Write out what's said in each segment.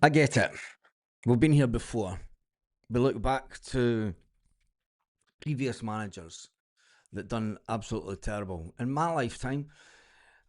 I get it. We've been here before. We look back to previous managers that done absolutely terrible. In my lifetime,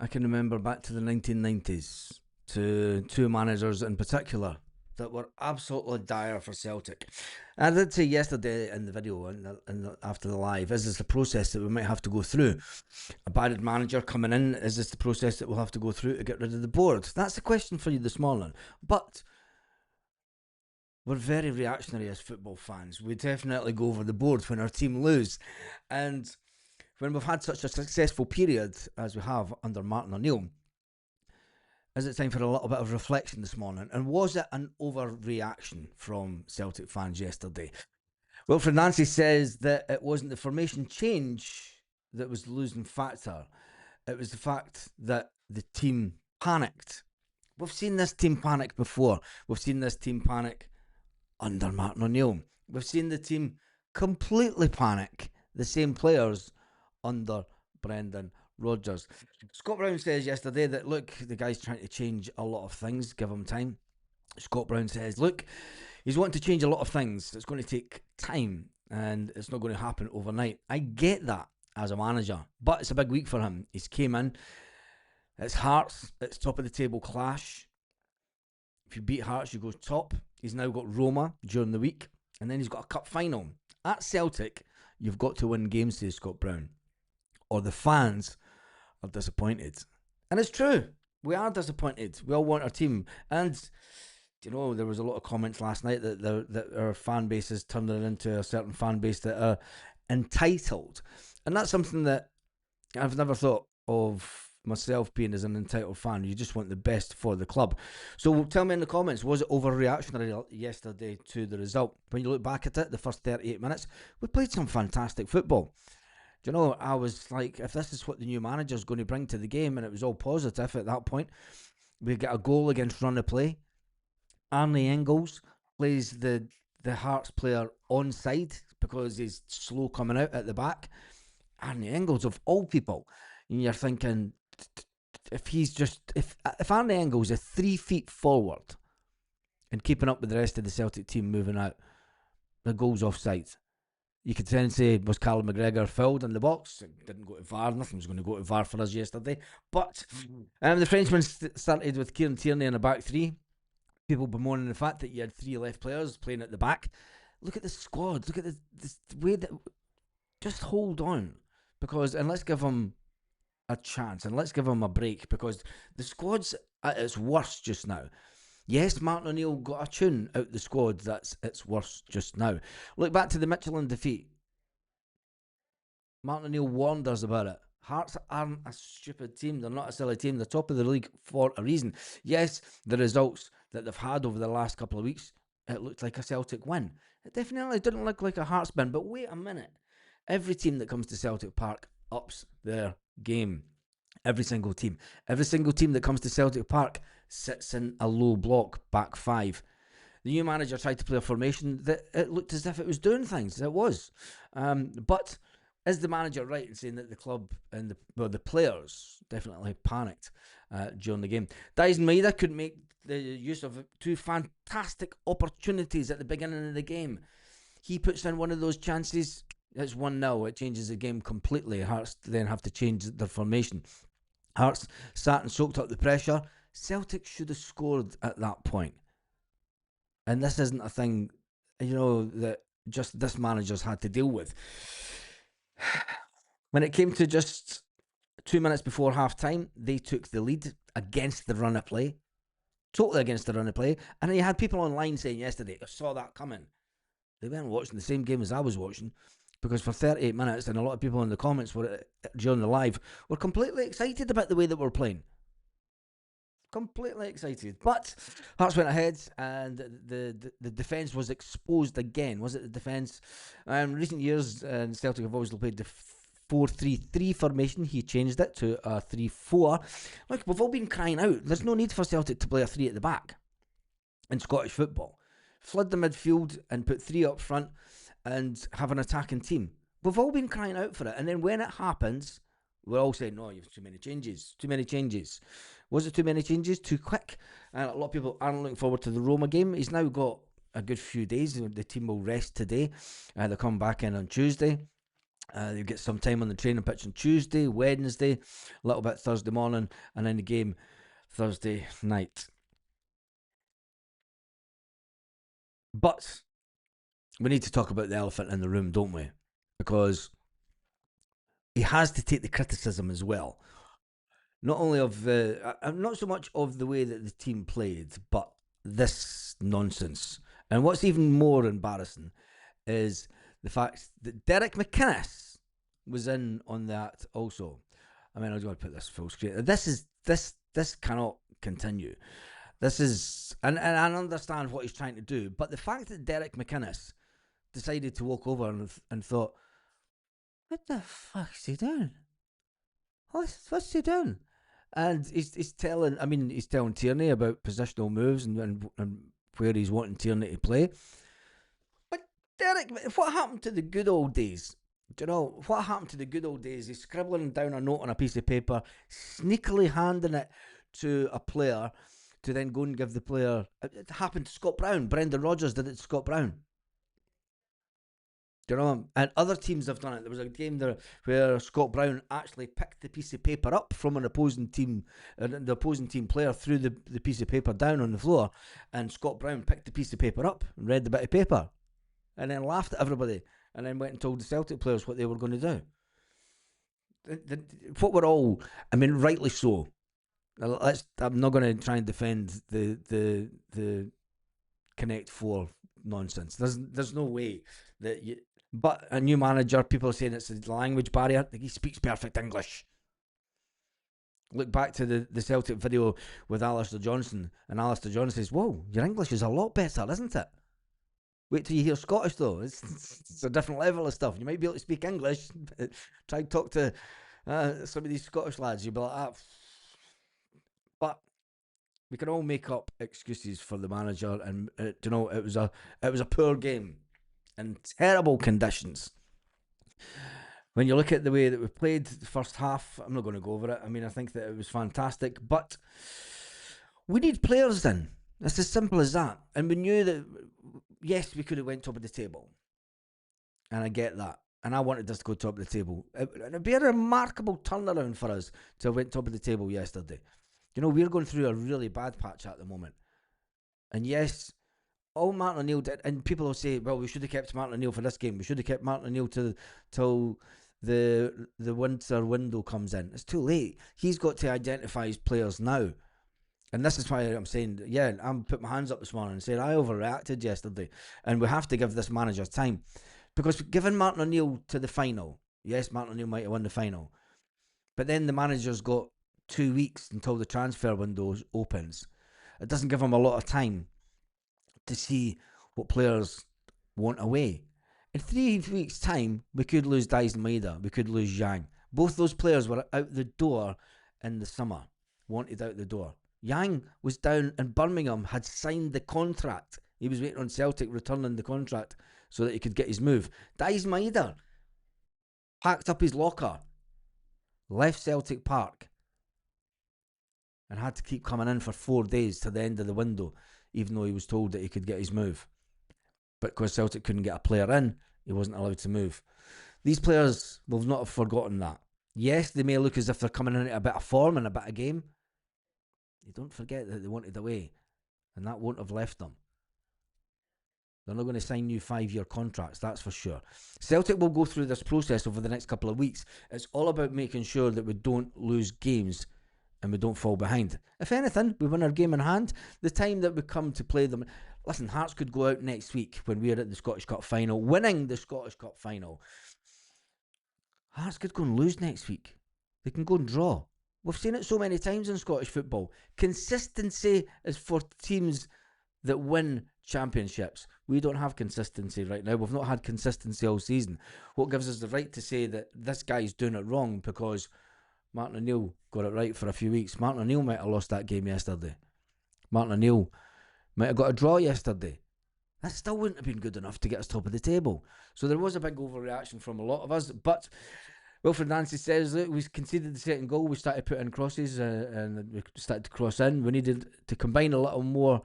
I can remember back to the 1990s to two managers in particular that were absolutely dire for Celtic. I did say yesterday in the video and after the live, is this the process that we might have to go through? A bad manager coming in, is this the process that we'll have to go through to get rid of the board? That's the question for you this morning. But we're very reactionary as football fans. We definitely go over the board when our team lose. And when we've had such a successful period as we have under Martin O'Neill, is it time for a little bit of reflection this morning? And was it an overreaction from Celtic fans yesterday? Wilfried Nancy says that it wasn't the formation change that was the losing factor. It was the fact that the team panicked. We've seen this team panic before. We've seen this team panic under Martin O'Neill. We've seen the team completely panic, the same players under Brendan Rodgers. Scott Brown says yesterday that, look, the guy's trying to change a lot of things, give him time. Scott Brown says, look, he's wanting to change a lot of things. It's going to take time and it's not going to happen overnight. I get that as a manager, but it's a big week for him. He's came in, it's Hearts, it's top of the table clash. If you beat Hearts, you go top. He's now got Roma during the week, and then he's got a cup final. At Celtic, you've got to win games, says Scott Brown, or the fans are disappointed. And it's true. We are disappointed. We all want our team. And, you know, there was a lot of comments last night that our fan base is turning into a certain fan base that are entitled. And that's something that I've never thought of myself being as an entitled fan. You just want the best for the club. So tell me in the comments, was it overreactionary yesterday to the result? When you look back at it, the first 38 minutes, we played some fantastic football. Do you know, I was like, if this is what the new manager's going to bring to the game, and it was all positive at that point, we get a goal against run of play. Arnie Engels plays the Hearts player onside because he's slow coming out at the back. Arnie Engels, of all people, and you're thinking, if he's just if Arnie Engels is 3 feet forward and keeping up with the rest of the Celtic team moving out, the goal's offside. You could then say, was Callum McGregor fouled in the box? It didn't go to VAR. Nothing was going to go to VAR for us yesterday. But the Frenchman started with Kieran Tierney in a back three. People bemoaning the fact that you had 3 left players playing at the back. Look at the squad. Look at the way that. Just hold on, and let's give them a chance and let's give them a break, because the squad's at its worst just now. Yes, Martin O'Neill got a tune out the squad that's its worst just now. Look back to the Michelin defeat. Martin O'Neill warned us about it. Hearts aren't a stupid team. They're not a silly team. They're top of the league for a reason. Yes, the results that they've had over the last couple of weeks, it looked like a Celtic win. It definitely didn't look like a Hearts win, but wait a minute. Every team that comes to Celtic Park ups their game. Every single team. Every single team that comes to Celtic Park sits in a low block, back 5. The new manager tried to play a formation that it looked as if it was doing things. It was. But is the manager right in saying that the club and the players definitely panicked during the game? Dyson Maeda couldn't make the use of 2 fantastic opportunities at the beginning of the game. He puts in one of those chances. It's 1-0. It changes the game completely. Hearts then have to change their formation. Hearts sat and soaked up the pressure. Celtic should have scored at that point. And this isn't a thing, that just this manager's had to deal with. When it came to just 2 minutes before half-time, they took the lead against the run of play. Totally against the run of play. And you had people online saying yesterday, I saw that coming. They weren't watching the same game as I was watching. Because for 38 minutes, and a lot of people in the comments were during the live, were completely excited about the way that we're playing. Completely excited. But Hearts went ahead, and the defence was exposed again. Was it the defence? In recent years, Celtic have always played the 4-3-3 formation. He changed it to a 3-4. Look, we've all been crying out. There's no need for Celtic to play a 3 at the back in Scottish football. Flood the midfield and put 3 up front and have an attacking team. We've all been crying out for it. And then when it happens, we're all saying, no, you've too many changes. Too many changes. Was it too many changes? Too quick? And a lot of people aren't looking forward to the Roma game. He's now got a good few days. The team will rest today. They'll come back in on Tuesday. You get some time on the training pitch on Tuesday, Wednesday, a little bit Thursday morning, and then the game Thursday night. But we need to talk about the elephant in the room, don't we? Because he has to take the criticism as well. Not only of not so much of the way that the team played, but this nonsense. And what's even more embarrassing is the fact that Derek McInnes was in on that also. I mean, I was going to put this full screen. This cannot continue. This is, and I understand what he's trying to do, but the fact that Derek McInnes decided to walk over and thought, what the fuck's he doing? What's he doing? And he's telling Tierney about positional moves and where he's wanting Tierney to play. But Derek, what happened to the good old days? Do you know what happened to the good old days? He's scribbling down a note on a piece of paper, sneakily handing it to a player to then go and give the player. It happened to Scott Brown. Brendan Rodgers did it to Scott Brown. Do you know? And other teams have done it. There was a game there where Scott Brown actually picked the piece of paper up from an opposing team, the opposing team player threw the piece of paper down on the floor, and Scott Brown picked the piece of paper up and read the bit of paper, and then laughed at everybody, and then went and told the Celtic players what they were going to do. What we're all, I mean, rightly so. I'm not going to try and defend the Connect Four nonsense. There's no way that you. But a new manager, people are saying it's a language barrier. He speaks perfect English. Look back to the Celtic video with Alistair Johnson, and Alistair Johnson says, "Whoa, your English is a lot better, isn't it?" Wait till you hear Scottish though. It's a different level of stuff. You might be able to speak English. Try and talk to some of these Scottish lads. You'll be like, ah. But we can all make up excuses for the manager, and it was a poor game in terrible conditions. When you look at the way that we played the first half, I'm not going to go over it. I mean, I think that it was fantastic, but we need players in. It's as simple as that. And we knew that, yes, we could have went top of the table. And I get that. And I wanted us to go top of the table. It'd be a remarkable turnaround for us to have went top of the table yesterday. You know, we're going through a really bad patch at the moment. And yes, all Martin O'Neill did, and people will say, well, we should have kept Martin O'Neill for this game. We should have kept Martin O'Neill till the winter window comes in. It's too late. He's got to identify his players now. And this is why I'm saying, yeah, I'm put my hands up this morning and saying I overreacted yesterday. And we have to give this manager time. Because giving Martin O'Neill to the final, yes, Martin O'Neill might have won the final. But then the manager's got 2 weeks until the transfer window opens. It doesn't give him a lot of time to see what players want away. In 3 weeks' time, we could lose Dyson Maeda, we could lose Yang. Both those players were out the door in the summer, wanted out the door. Yang was down in Birmingham, had signed the contract. He was waiting on Celtic returning the contract so that he could get his move. Dyson Maeda packed up his locker, left Celtic Park, and had to keep coming in for 4 days to the end of the window, even though he was told that he could get his move. But because Celtic couldn't get a player in, he wasn't allowed to move. These players will not have forgotten that. Yes, they may look as if they're coming in at a bit of form and a bit of game. You don't forget that they wanted away, and that won't have left them. They're not going to sign new 5-year contracts, that's for sure. Celtic will go through this process over the next couple of weeks. It's all about making sure that we don't lose games and we don't fall behind. If anything, we win our game in hand. The time that we come to play them... Listen, Hearts could go out next week when we're at the Scottish Cup final, winning the Scottish Cup final. Hearts could go and lose next week. They can go and draw. We've seen it so many times in Scottish football. Consistency is for teams that win championships. We don't have consistency right now. We've not had consistency all season. What gives us the right to say that this guy's doing it wrong because Martin O'Neill got it right for a few weeks. Martin O'Neill might have lost that game yesterday. Martin O'Neill might have got a draw yesterday. That still wouldn't have been good enough to get us top of the table. So there was a big overreaction from a lot of us. But Wilfried Nancy says, look, we conceded the second goal. We started putting crosses and we started to cross in. We needed to combine a little more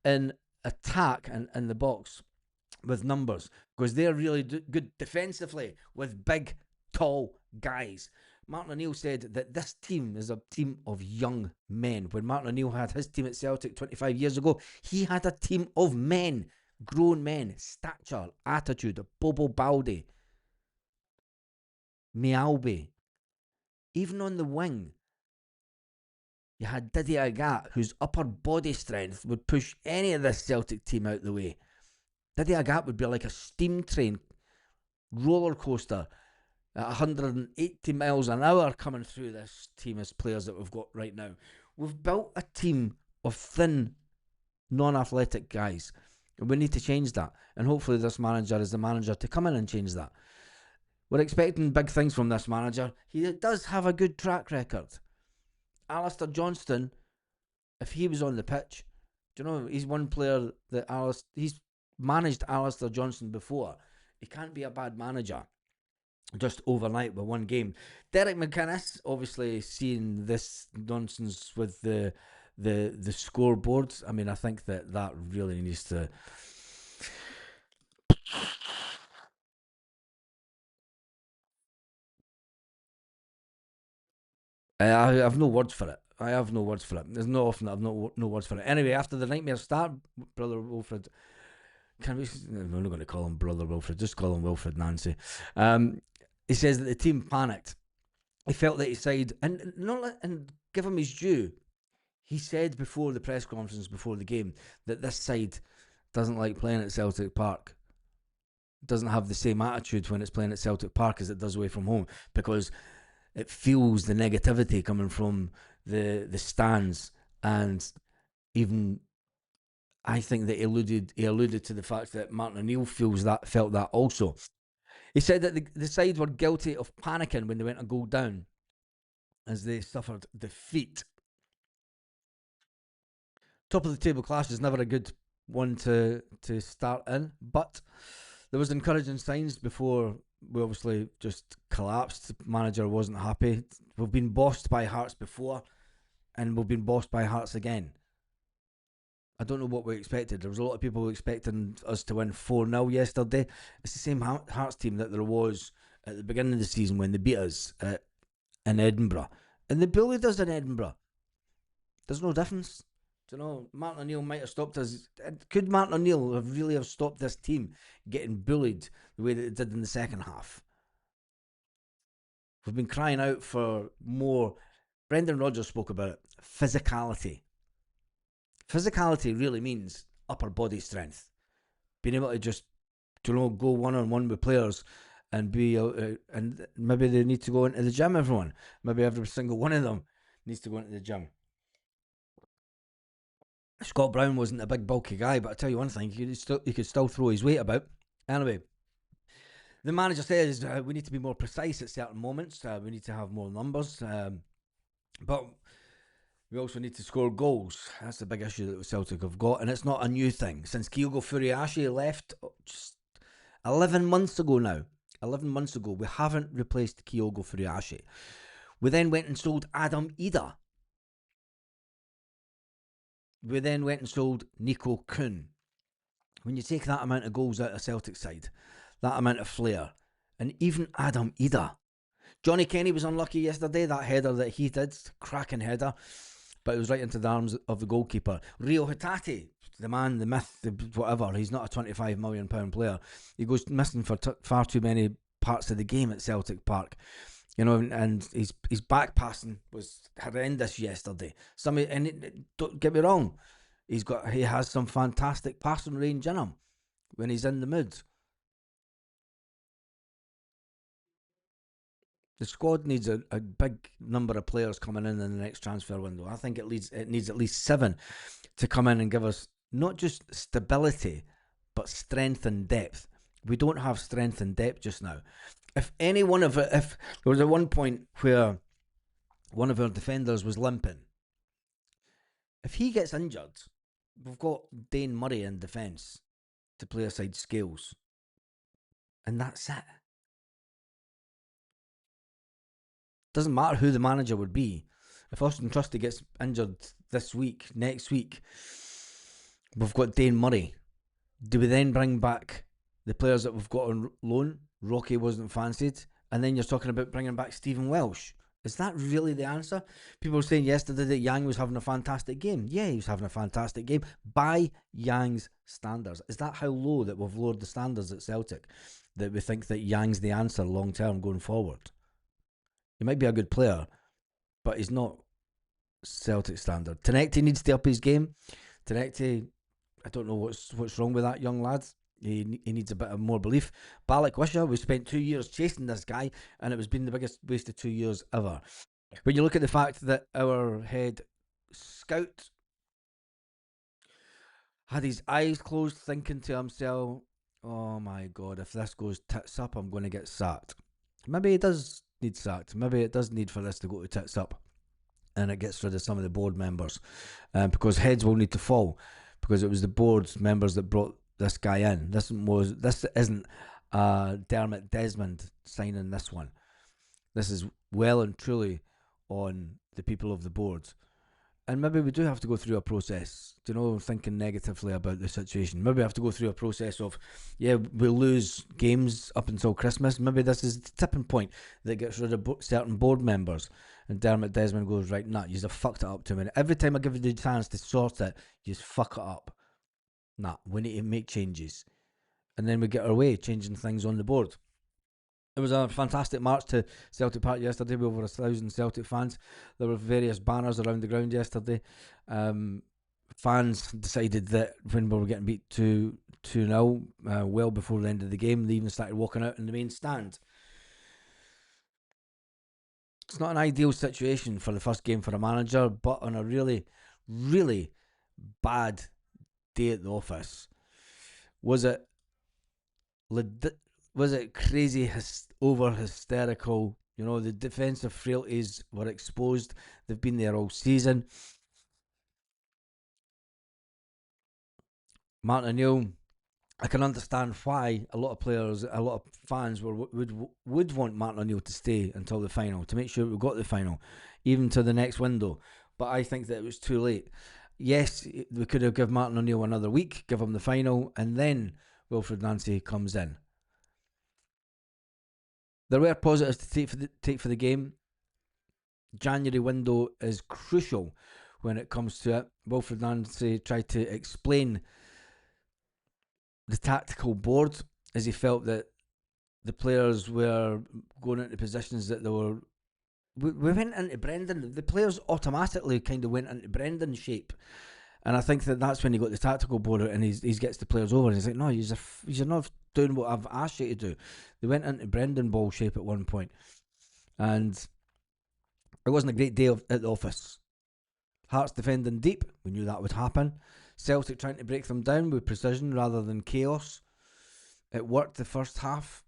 in attack and in the box with numbers because they're really good defensively with big, tall guys. Martin O'Neill said that this team is a team of young men. When Martin O'Neill had his team at Celtic 25 years ago, he had a team of men, grown men, stature, attitude, Bobo Baldi, Mialbi. Even on the wing, you had Didi Agat, whose upper body strength would push any of this Celtic team out the way. Didi Agat would be like a steam train roller coaster at 180 miles an hour coming through this team as players that we've got right now. We've built a team of thin, non-athletic guys, and we need to change that. And hopefully this manager is the manager to come in and change that. We're expecting big things from this manager. He does have a good track record. Alistair Johnston, if he was on the pitch, do you know, he's one player that he's managed Alistair Johnston before. He can't be a bad manager just overnight with one game. Derek McInnes, obviously seeing this nonsense with the scoreboard. I mean, I think that really needs to. I have no words for it. I have no words for it. There's no often I've no words for it. Anyway, after the nightmare start, brother Wilfred, can we? I'm not going to call him brother Wilfred. Just call him Wilfried Nancy. He says that the team panicked. He felt that his side, and give him his due. He said before the press conference before the game that this side doesn't like playing at Celtic Park. Doesn't have the same attitude when it's playing at Celtic Park as it does away from home because it feels the negativity coming from the stands, and even I think that he alluded to the fact that Martin O'Neill felt that also. He said that the side were guilty of panicking when they went a goal down as they suffered defeat. Top of the table clash is never a good one to start in, but there was encouraging signs before we obviously just collapsed. The manager wasn't happy. We've been bossed by Hearts before, and we've been bossed by Hearts again. I don't know what we expected. There was a lot of people expecting us to win 4-0 yesterday. It's the same Hearts team that there was at the beginning of the season when they beat us in Edinburgh. And they bullied us in Edinburgh. There's no difference. Do you know, Martin O'Neill might have stopped us. Could Martin O'Neill have stopped this team getting bullied the way that it did in the second half? We've been crying out for more. Brendan Rodgers spoke about it. Physicality. Physicality really means upper body strength. Being able to just, go one-on-one with players and be and maybe they need to go into the gym, everyone. Maybe every single one of them needs to go into the gym. Scott Brown wasn't a big bulky guy, but I tell you one thing, he could still throw his weight about. Anyway, the manager says we need to be more precise at certain moments. We need to have more numbers, but we also need to score goals. That's the big issue that Celtic have got, and it's not a new thing. Since Kyogo Furiashi left just 11 months ago now, 11 months ago, we haven't replaced Kyogo Furiashi. We then went and sold Adam Ida. We then went and sold Nico Kuhn. When you take that amount of goals out of Celtic side, that amount of flair, and even Adam Ida. Johnny Kenny was unlucky yesterday, that header that he did, cracking header, but it was right into the arms of the goalkeeper. Rio Hatate, the man, the myth, whatever, he's not a £25 million player. He goes missing for far too many parts of the game at Celtic Park. And his back passing was horrendous yesterday. Don't get me wrong, he has some fantastic passing range in him when he's in the mood. The squad needs a big number of players coming in the next transfer window. I think it needs at least 7 to come in and give us not just stability, but strength and depth. We don't have strength and depth just now. If there was at one point where one of our defenders was limping, if he gets injured, we've got Dane Murray in defence to play aside Scales, and that's it. Doesn't matter who the manager would be. If Austin Trusty gets injured this week, next week, we've got Dane Murray. Do we then bring back the players that we've got on loan? Rocky wasn't fancied. And then you're talking about bringing back Stephen Welsh. Is that really the answer? People were saying yesterday that Yang was having a fantastic game. Yeah, he was having a fantastic game by Yang's standards. Is that how low that we've lowered the standards at Celtic? That we think that Yang's the answer long term going forward? He might be a good player, but he's not Celtic standard. Tenecti needs to up his game. Tenecti, I don't know what's wrong with that young lad. He needs a bit of more belief. Balak Wisha, we spent 2 years chasing this guy, and it was been the biggest waste of 2 years ever. When you look at the fact that our head scout had his eyes closed, thinking to himself, "Oh my God, if this goes tits up, I'm going to get sacked." Maybe he does need sacked. Maybe it does need for this to go to tits up, and it gets rid of some of the board members, because heads will need to fall, because it was the board members that brought this guy in. This isn't Dermot Desmond signing this one. This is well and truly on the people of the board. And maybe we do have to go through a process, thinking negatively about the situation. Maybe we have to go through a process of, we'll lose games up until Christmas. Maybe this is the tipping point that gets rid of certain board members. And Dermot Desmond goes, right, nah, you've fucked it up to me. Every time I give you the chance to sort it, you just fuck it up. Nah, we need to make changes. And then we get our way, changing things on the board. It was a fantastic march to Celtic Park yesterday with over 1,000 Celtic fans. There were various banners around the ground yesterday. Fans decided that when we were getting beat 2-0, well before the end of the game, they even started walking out in the main stand. It's not an ideal situation for the first game for a manager, but on a really, really bad day at the office. Was it crazy, over hysterical? The defensive frailties were exposed. They've been there all season. Martin O'Neill, I can understand why a lot of players, a lot of fans would want Martin O'Neill to stay until the final, to make sure we got the final, even to the next window. But I think that it was too late. Yes, we could have given Martin O'Neill another week, give him the final, and then Wilfried Nancy comes in. There were positives to take for the game. January window is crucial when it comes to it. Wilfried Nancy tried to explain the tactical board, as he felt that the players were going into positions that they were. We went into Brendan. The players automatically kind of went into Brendan shape. And I think that's when he got the tactical board out, and he gets the players over, and he's like, no, you're not doing what I've asked you to do. They went into Brendan ball shape at one point, and it wasn't a great day at the office. Hearts defending deep, we knew that would happen. Celtic trying to break them down with precision rather than chaos. It worked the first half.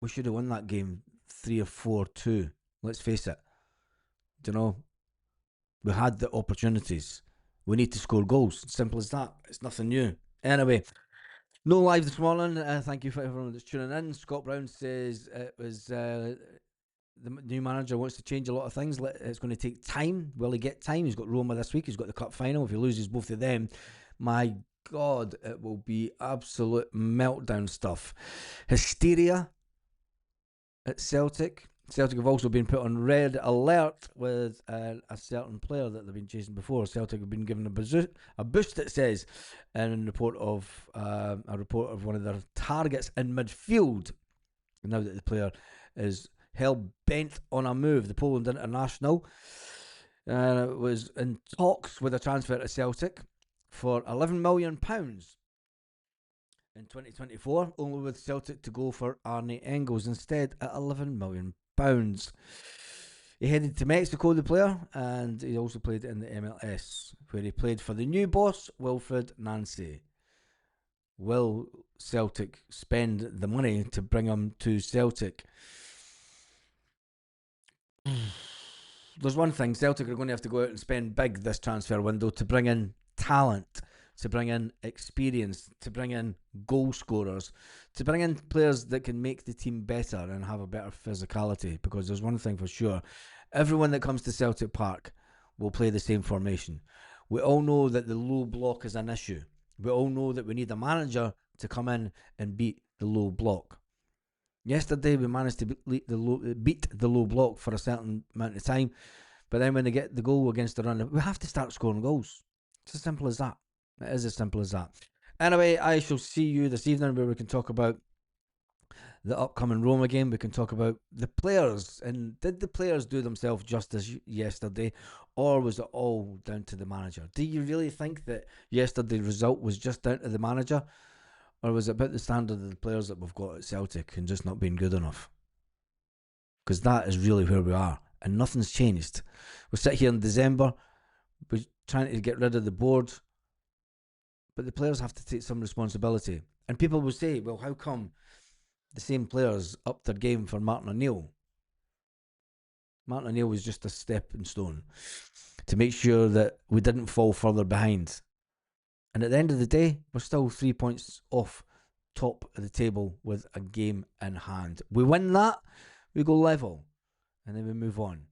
We should have won that game 3 or 4-2. Let's face it. We had the opportunities. We need to score goals. Simple as that. It's nothing new. Anyway, no live this morning. Thank you for everyone that's tuning in. Scott Brown says it was the new manager wants to change a lot of things. It's going to take time. Will he get time? He's got Roma this week. He's got the cup final. If he loses both of them, my God, it will be absolute meltdown stuff. Hysteria at Celtic. Celtic have also been put on red alert with a certain player that they've been chasing before. Celtic have been given a boost, it says, in a report of one of their targets in midfield. Now that the player is hell bent on a move, the Poland international was in talks with a transfer to Celtic for £11 million in 2024, only with Celtic to go for Arne Engels instead at £11 million. He headed to Mexico, the player, and he also played in the MLS, where he played for the new boss, Wilfried Nancy. Will Celtic spend the money to bring him to Celtic? There's one thing, Celtic are going to have to go out and spend big this transfer window to bring in talent to bring in experience, to bring in goal scorers, to bring in players that can make the team better and have a better physicality. Because there's one thing for sure, everyone that comes to Celtic Park will play the same formation. We all know that the low block is an issue. We all know that we need a manager to come in and beat the low block. Yesterday we managed to beat the low block for a certain amount of time, but then when they get the goal against the run, we have to start scoring goals. It's as simple as that. It is as simple as that. Anyway, I shall see you this evening where we can talk about the upcoming Roma game. We can talk about the players, and did the players do themselves justice yesterday, or was it all down to the manager? Do you really think that yesterday's result was just down to the manager, or was it about the standard of the players that we've got at Celtic and just not being good enough? Because that is really where we are, and nothing's changed. We sit here in December, we're trying to get rid of the board, but the players have to take some responsibility. And people will say, well, how come the same players upped their game for Martin O'Neill? Martin O'Neill was just a stepping stone to make sure that we didn't fall further behind. And at the end of the day, we're still 3 points off top of the table with a game in hand. We win that, we go level, and then we move on.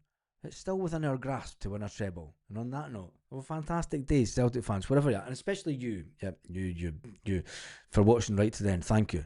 It's still within our grasp to win a treble. And on that note, have a fantastic day, Celtic fans, wherever you are, and especially you, you, for watching right to the end. Thank you.